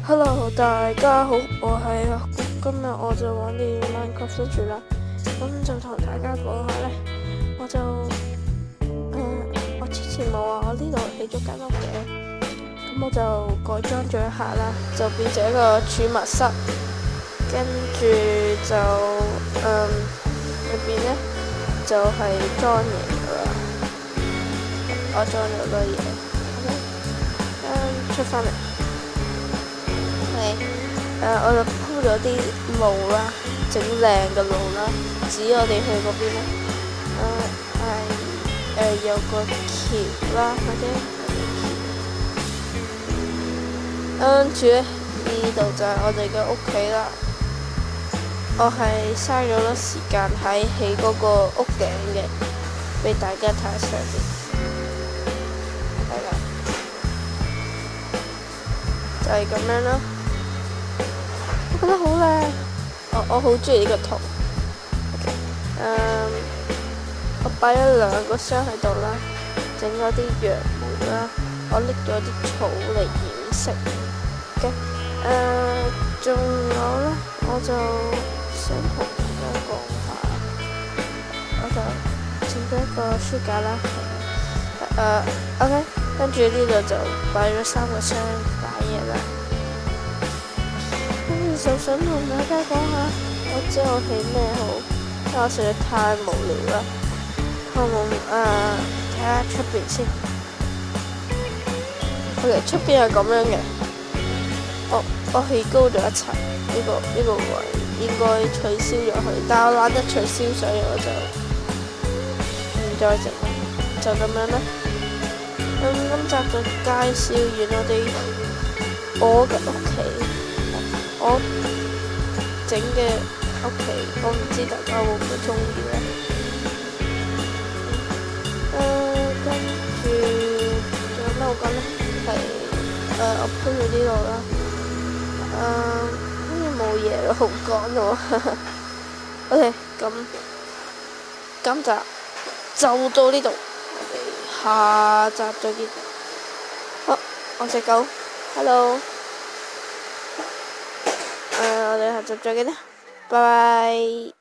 Hello，大家好，我係阿谷，今日我就玩啲 Minecraft 生存啦，咁就同大家講下呢，我之前冇話我呢度起咗間屋嘅，咁我就改裝咗一下啦，就變成一個儲物室，跟住就裏邊呢就係裝嘢噶啦，我裝咗好多嘢，出翻嚟。我就鋪咗啲路啦，整靚嘅路啦，指我哋去嗰邊咧，有個橋啦，跟住咧呢度就係我哋嘅屋企啦。我係嘥咗好多時間喺起嗰個屋頂嘅，俾大家睇下上邊，係啦，就係咁樣啦。我覺得好靚，我好中意呢個圖。我擺咗2個箱喺度啦，整咗啲楊梅啦，我拎咗啲草嚟掩飾嘅。仲有呢，我就想同大家講下，我就整咗一個書架啦。OK， 跟住呢度就擺咗3個箱擺嘢啦。就想同大家講下，我知我起咩好，因為我實在太無聊啦。睇下出邊先。OK， 出邊係咁樣嘅。我起高咗一層，呢個位應該取消咗佢，但我懶得取消，所以我就唔再整啦，就咁樣啦。今集就介紹完我嘅屋企。我整嘅屋企，我唔知大家會唔會中意咧。跟住仲有咩好講呢？我鋪咗呢度啦。好似冇嘢好講咯。OK， 咁今集就到呢度，我哋下集再見。好，我隻狗 ，Hello。我哋下集再見啦，拜拜。